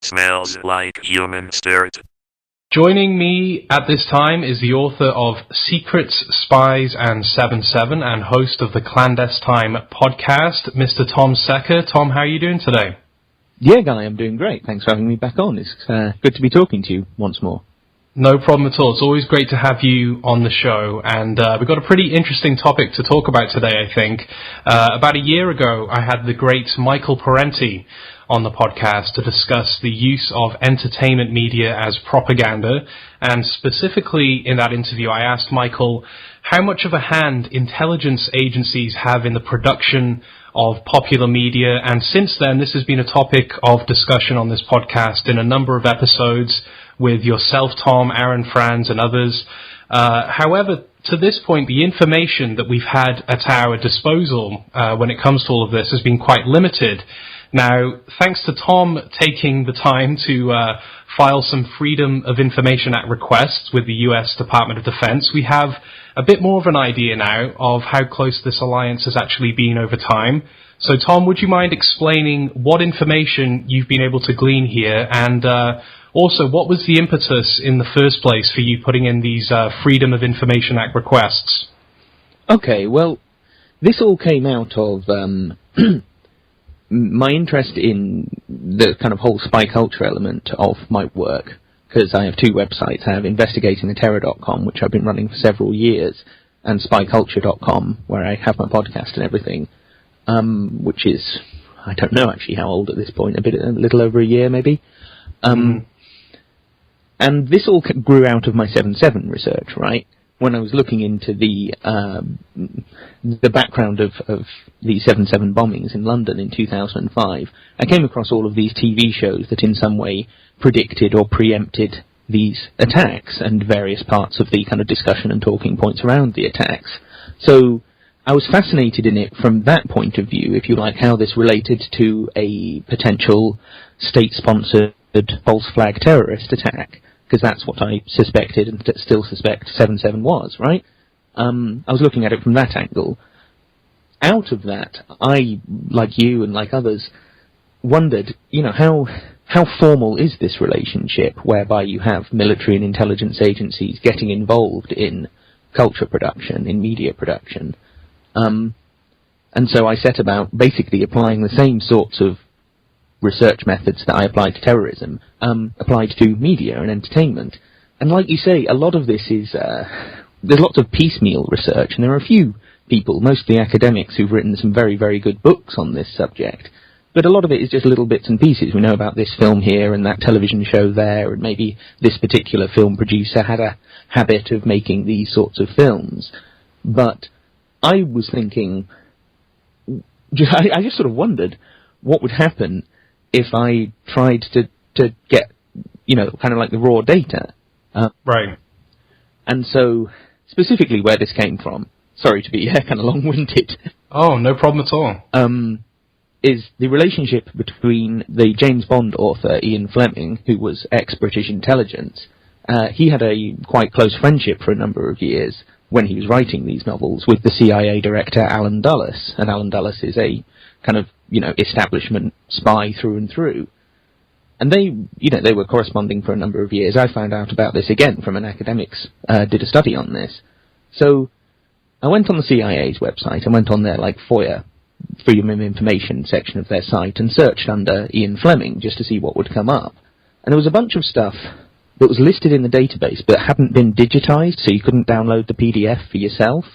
smells like human dirt. Joining me at this time is the author of Secrets, Spies, and 7/7 and host of the Clandestine podcast, Mr. Tom Secker. Tom, how are you doing today? Yeah, Guy, I'm doing great. Thanks for having me back on. It's good to be talking to you once more. No problem at all. It's always great to have you on the show, and we've got a pretty interesting topic to talk about today, I think. About a year ago, I had the great Michael Parenti on the podcast to discuss the use of entertainment media as propaganda, and specifically in that interview, I asked Michael how much of a hand intelligence agencies have in the production of popular media, and since then, this has been a topic of discussion on this podcast in a number of episodes with yourself, Tom, Aaron Franz, and others. However, to this point, the information that we've had at our disposal when it comes to all of this has been quite limited. Now, thanks to Tom taking the time to file some Freedom of Information Act requests with the US Department of Defense, we have a bit more of an idea now of how close this alliance has actually been over time. So, Tom, would you mind explaining what information you've been able to glean here, and also, what was the impetus in the first place for you putting in these Freedom of Information Act requests? Okay, well, this all came out of my interest in the kind of whole spy culture element of my work, because I have two websites. I have investigatingtheterror.com, which I've been running for several years, and spyculture.com, where I have my podcast and everything, which is, I don't know actually how old at this point, a little over a year maybe. And this all grew out of my 7/7 research, right? When I was looking into the background of the 7/7 bombings in London in 2005, I came across all of these TV shows that in some way predicted or preempted these attacks and various parts of the kind of discussion and talking points around the attacks. So I was fascinated in it from that point of view, if you like, how this related to a potential state-sponsored false flag terrorist attack, because that's what I suspected and still suspect 7/7 was, right? I was looking at it from that angle. Out of that, I, like you and like others, wondered, how formal is this relationship whereby you have military and intelligence agencies getting involved in culture production, in media production? And so I set about basically applying the same sorts of research methods that I applied to terrorism, applied to media and entertainment. And like you say, a lot of this is, there's lots of piecemeal research, and there are a few people, mostly academics, who've written some very, very good books on this subject. But a lot of it is just little bits and pieces. We know about this film here and that television show there, and maybe this particular film producer had a habit of making these sorts of films. But I was thinking, I just sort of wondered what would happen if I tried to get, kind of like the raw data. Right. And so, specifically where this came from, sorry to be kind of long-winded. Oh, no problem at all. Is the relationship between the James Bond author Ian Fleming, who was ex-British intelligence. He had a quite close friendship for a number of years when he was writing these novels with the CIA director Alan Dulles. And Alan Dulles is a kind of, establishment spy through and through. And they were corresponding for a number of years. I found out about this again from an academics, did a study on this. So I went on the CIA's website, I went on their FOIA, Freedom of Information section of their site, and searched under Ian Fleming just to see what would come up. And there was a bunch of stuff that was listed in the database but hadn't been digitized, so you couldn't download the PDF for yourself.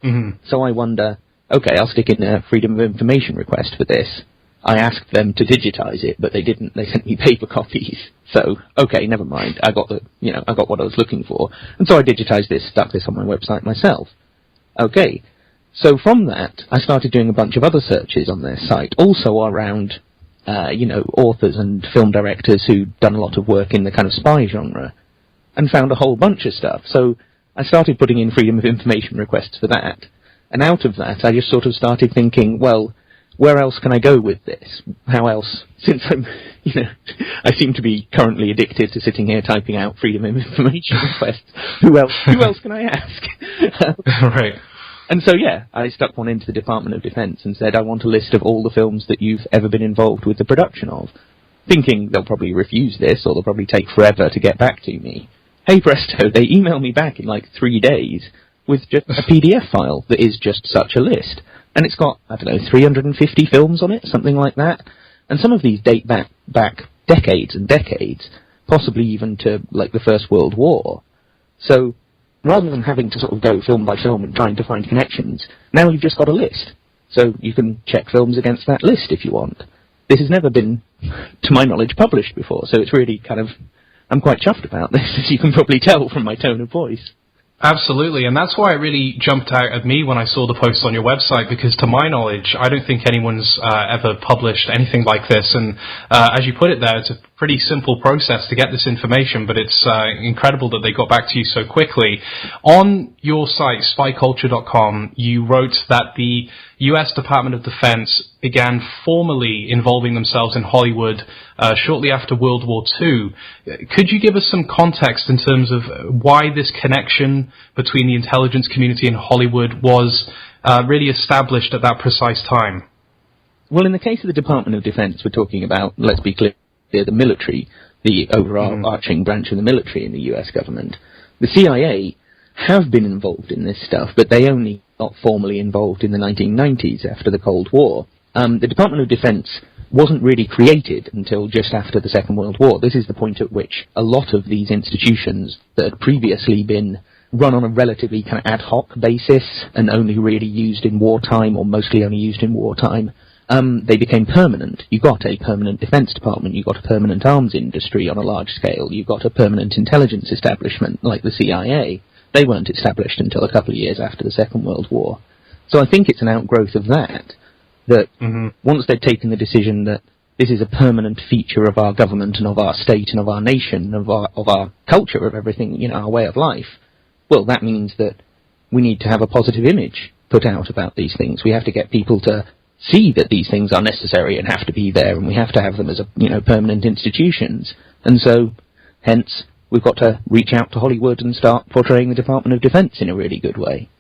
Mm-hmm. So I wonder, okay, I'll stick in a Freedom of Information request for this. I asked them to digitize it, but they didn't. They sent me paper copies. So, okay, never mind. I got what I was looking for. And so I digitized this, stuck this on my website myself. Okay. So from that, I started doing a bunch of other searches on their site, also around, authors and film directors who'd done a lot of work in the kind of spy genre, and found a whole bunch of stuff. So I started putting in Freedom of Information requests for that. And out of that, I just sort of started thinking, well, where else can I go with this? How else? Since I'm, I seem to be currently addicted to sitting here typing out Freedom of Information requests. Who else can I ask? Right. And so, yeah, I stuck one into the Department of Defense and said, I want a list of all the films that you've ever been involved with the production of. thinking they'll probably refuse this, or they'll probably take forever to get back to me. Hey presto, they email me back in like 3 days with just a PDF file that is just such a list. And it's got, 350 films on it, something like that. And some of these date back decades and decades, possibly even to like the First World War. So rather than having to sort of go film by film and trying to find connections, now you've just got a list. So you can check films against that list if you want. This has never been, to my knowledge, published before, so it's really I'm quite chuffed about this, as you can probably tell from my tone of voice. Absolutely, and that's why it really jumped out at me when I saw the post on your website, because to my knowledge, I don't think anyone's ever published anything like this, and as you put it there, it's a pretty simple process to get this information, but it's incredible that they got back to you so quickly. On your site, spyculture.com, you wrote that the U.S. Department of Defense began formally involving themselves in Hollywood shortly after World War II. Could you give us some context in terms of why this connection between the intelligence community and Hollywood was really established at that precise time? Well, in the case of the Department of Defense, we're talking about, let's be clear, the military, the overarching branch of the military in the U.S. government. The CIA have been involved in this stuff, but they only got formally involved in the 1990s after the Cold War. The Department of Defense wasn't really created until just after the Second World War. This is the point at which a lot of these institutions that had previously been run on a relatively kind of ad hoc basis and only really used in wartime, or mostly only used in wartime, they became permanent. You got a permanent defense department, you got a permanent arms industry on a large scale, you got a permanent intelligence establishment like the CIA. They weren't established until a couple of years after the Second World War. So I think it's an outgrowth of that once they'd taken the decision that this is a permanent feature of our government and of our state and of our nation, of our culture, of everything, our way of life, well, that means that we need to have a positive image put out about these things. We have to get people to see that these things are necessary and have to be there, and we have to have them as permanent institutions. And so, hence, we've got to reach out to Hollywood and start portraying the Department of Defense in a really good way.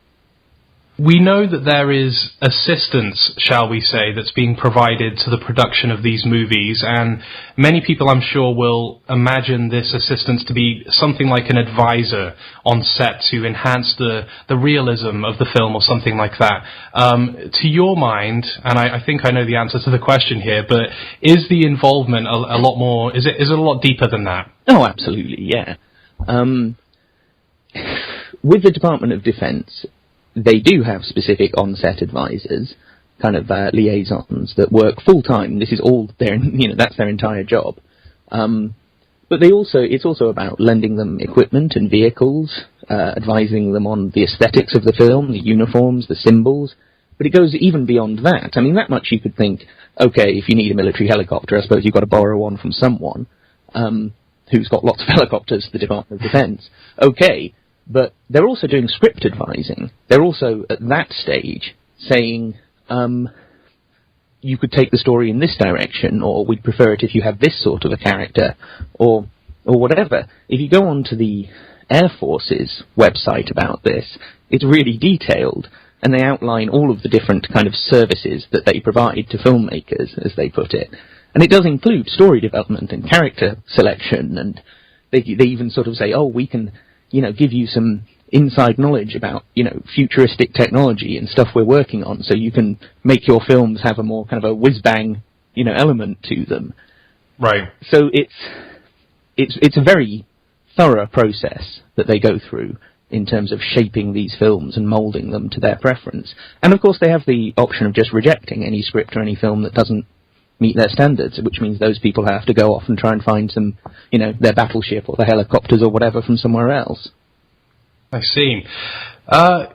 We know that there is assistance, shall we say, that's being provided to the production of these movies, and many people, I'm sure, will imagine this assistance to be something like an advisor on set to enhance the realism of the film or something like that. To your mind, and I think I know the answer to the question here, but is the involvement a lot more, is it a lot deeper than that? Oh, absolutely, yeah. With the Department of Defense, they do have specific on-set advisors, kind of liaisons that work full-time. This is all their, that's their entire job. But it's also about lending them equipment and vehicles, advising them on the aesthetics of the film, the uniforms, the symbols. But it goes even beyond that. I mean, that much you could think, okay, if you need a military helicopter, I suppose you've got to borrow one from someone who's got lots of helicopters, the Department of Defense. Okay. But they're also doing script advising. They're also, at that stage, saying, you could take the story in this direction, or we'd prefer it if you have this sort of a character, or whatever. If you go onto the Air Force's website about this, it's really detailed, and they outline all of the different kind of services that they provide to filmmakers, as they put it. And it does include story development and character selection, and they even sort of say, oh, we can give you some inside knowledge about, futuristic technology and stuff we're working on, so you can make your films have a more kind of a whiz-bang, element to them. Right. So it's a very thorough process that they go through in terms of shaping these films and moulding them to their preference. And of course they have the option of just rejecting any script or any film that doesn't meet their standards, which means those people have to go off and try and find some, their battleship or the helicopters or whatever from somewhere else. I see.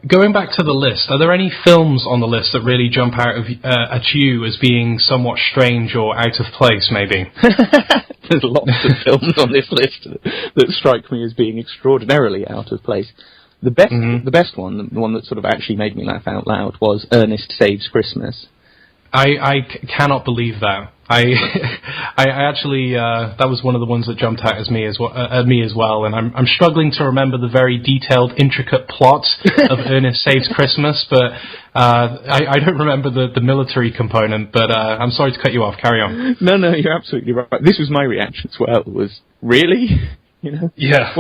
Going back to the list, are there any films on the list that really jump out at you as being somewhat strange or out of place, maybe? There's lots of films on this list that strike me as being extraordinarily out of place. The best one, the one that sort of actually made me laugh out loud, was Ernest Saves Christmas. cannot believe that. I actually that was one of the ones that jumped out at me as well, and I'm struggling to remember the very detailed, intricate plot of Ernest Saves Christmas, but I don't remember the military component. But I'm sorry to cut you off. Carry on. No, you're absolutely right. This was my reaction as well. Was really, Yeah.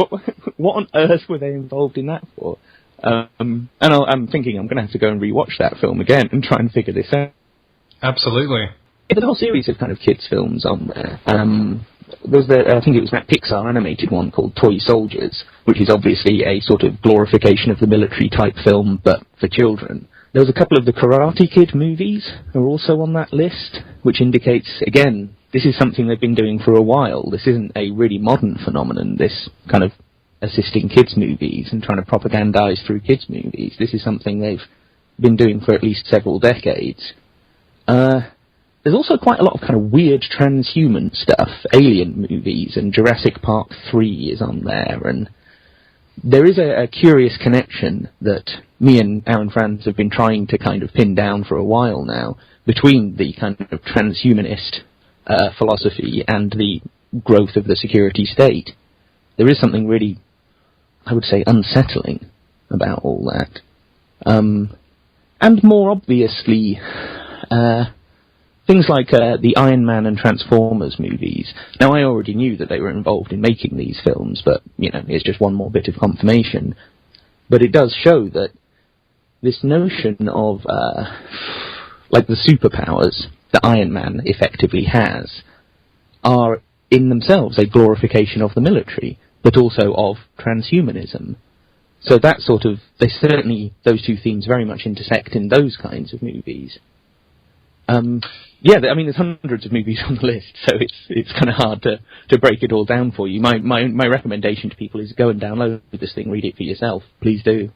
What on earth were they involved in that for? And I'm thinking I'm going to have to go and rewatch that film again and try and figure this out. Absolutely. There's a whole series of kind of kids' films on there. There's I think it was that Pixar animated one called Toy Soldiers, which is obviously a sort of glorification of the military type film, but for children. There was a couple of the Karate Kid movies are also on that list, which indicates, again, this is something they've been doing for a while. This isn't a really modern phenomenon, this kind of assisting kids' movies and trying to propagandize through kids' movies. This is something they've been doing for at least several decades. There's also quite a lot of kind of weird transhuman stuff. Alien movies and Jurassic Park 3 is on there, and there is a curious connection that me and Aaron Franz have been trying to kind of pin down for a while now between the kind of transhumanist philosophy and the growth of the security state. There is something really, I would say, unsettling about all that. And more obviously, things like the Iron Man and Transformers movies. Now, I already knew that they were involved in making these films, but, it's just one more bit of confirmation. But it does show that this notion of, like, the superpowers that Iron Man effectively has are, in themselves, a glorification of the military, but also of transhumanism. So that sort of, those two themes very much intersect in those kinds of movies. There's hundreds of movies on the list, so it's kind of hard to break it all down for you. My recommendation to people is go and download this thing, read it for yourself. Please do.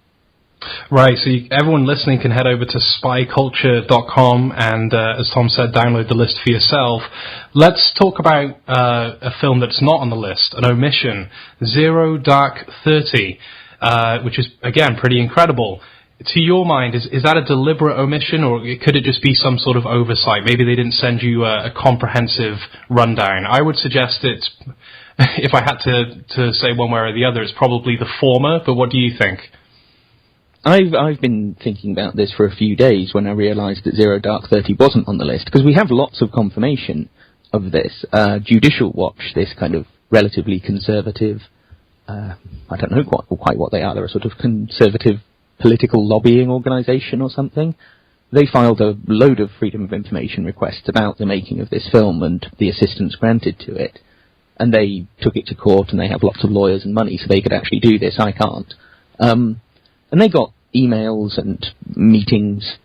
Right, so everyone listening can head over to spyculture.com and, as Tom said, download the list for yourself. Let's talk about a film that's not on the list, an omission, Zero Dark 30, which is, again, pretty incredible. To your mind, is that a deliberate omission, or could it just be some sort of oversight? Maybe they didn't send you a comprehensive rundown. I would suggest it's, if I had to say one way or the other, it's probably the former, but what do you think? I've been thinking about this for a few days when I realised that Zero Dark 30 wasn't on the list, because we have lots of confirmation of this. Judicial Watch, this kind of relatively conservative, I don't know quite what they are, they're a sort of conservative political lobbying organisation or something. They filed a load of Freedom of Information requests about the making of this film and the assistance granted to it. And they took it to court, and they have lots of lawyers and money, so they could actually do this. I can't. And they got emails and meetings,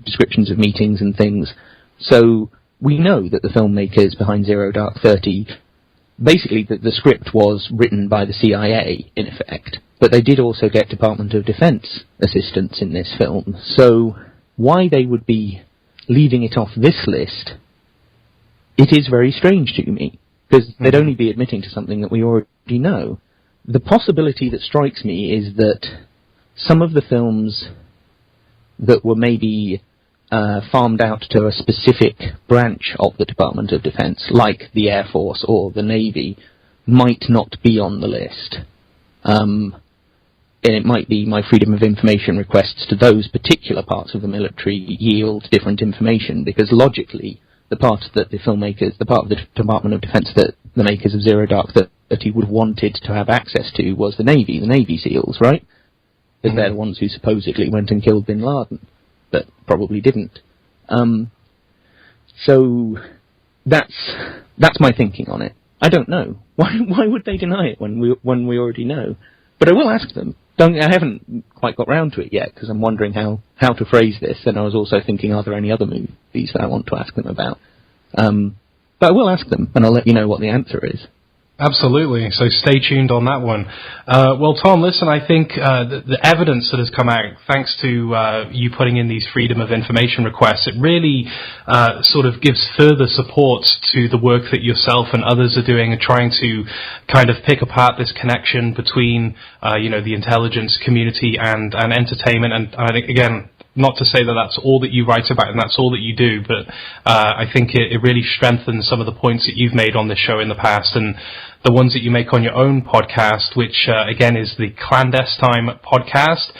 descriptions of meetings and things. So we know that the filmmakers behind Zero Dark 30, basically the script was written by the CIA, in effect. But they did also get Department of Defense assistance in this film. So why they would be leaving it off this list, it is very strange to me, because they'd only be admitting to something that we already know. The possibility that strikes me is that some of the films that were maybe farmed out to a specific branch of the Department of Defense, like the Air Force or the Navy, might not be on the list. And it might be my Freedom of Information requests to those particular parts of the military yield different information, because logically, the part of the Department of Defense that the makers of Zero Dark 30 would have wanted to have access to was the Navy SEALs, right? Because they're the ones who supposedly went and killed Bin Laden, but probably didn't. So that's my thinking on it. I don't know. Why would they deny it when we already know? But I will ask them. I haven't quite got round to it yet, because I'm wondering how to phrase this, and I was also thinking, are there any other movies that I want to ask them about? But I will ask them, and I'll let you know what the answer is. Absolutely. So stay tuned on that one. Well, Tom, listen, I think the evidence that has come out, thanks to you putting in these Freedom of Information requests, it really sort of gives further support to the work that yourself and others are doing and trying to kind of pick apart this connection between, the intelligence community and entertainment. And I think, again, not to say that that's all that you write about and that's all that you do, but I think it really strengthens some of the points that you've made on this show in the past and the ones that you make on your own podcast, which again is the Clandestine podcast.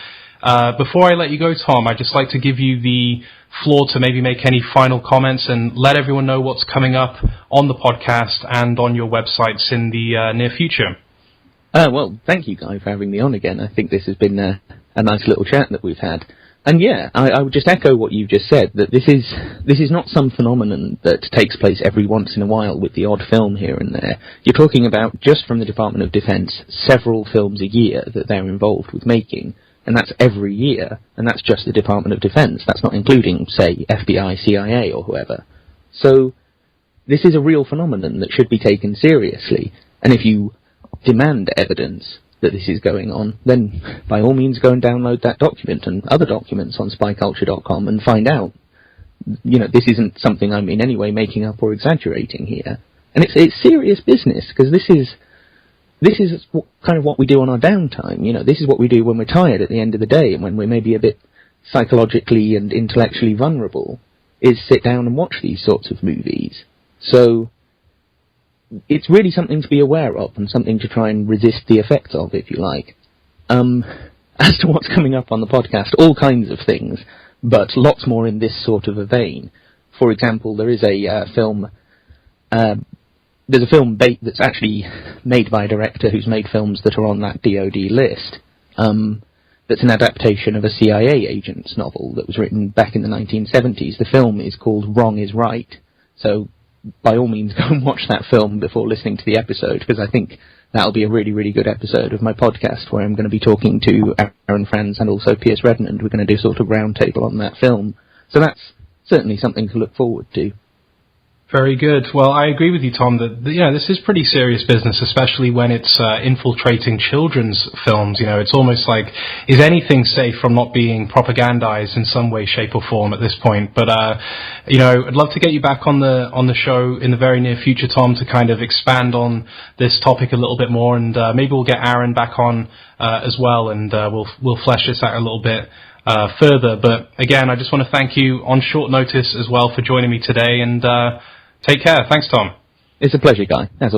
Before I let you go, Tom, I'd just like to give you the floor to maybe make any final comments and let everyone know what's coming up on the podcast and on your websites in the near future. Well, thank you, Guy, for having me on again. I think this has been a nice little chat that we've had. And yeah, I would just echo what you've just said, that this is not some phenomenon that takes place every once in a while with the odd film here and there. You're talking about, just from the Department of Defense, several films a year that they're involved with making. And that's every year, and that's just the Department of Defense. That's not including, say, FBI, CIA, or whoever. So, this is a real phenomenon that should be taken seriously. And if you demand evidence that this is going on, then by all means go and download that document and other documents on spyculture.com and find out. You know, this isn't something I'm in any way making up or exaggerating here. And it's serious business, because this is kind of what we do on our downtime. You know, this is what we do when we're tired at the end of the day and when we're maybe a bit psychologically and intellectually vulnerable, is sit down and watch these sorts of movies. So it's really something to be aware of and something to try and resist the effects of, if you like. As to what's coming up on the podcast, all kinds of things, but lots more in this sort of a vein. For example, there is a film... There's a film that's actually made by a director who's made films that are on that DOD list. That's an adaptation of a CIA agent's novel that was written back in the 1970s. The film is called Wrong is Right. So, by all means, go and watch that film before listening to the episode, because I think that'll be a really, really good episode of my podcast, where I'm going to be talking to Aaron Franz and also Pierce Redmond. We're going to do sort of roundtable on that film. So that's certainly something to look forward to. Very good. Well, I agree with you, Tom, that this is pretty serious business, especially when it's infiltrating children's films. You know, it's almost like, is anything safe from not being propagandized in some way, shape, or form at this point? But I'd love to get you back on the show in the very near future, Tom, to kind of expand on this topic a little bit more, and maybe we'll get Aaron back on as well, and we'll flesh this out a little bit further. But again, I just want to thank you on short notice as well for joining me today, and take care. Thanks, Tom. It's a pleasure, Guy. As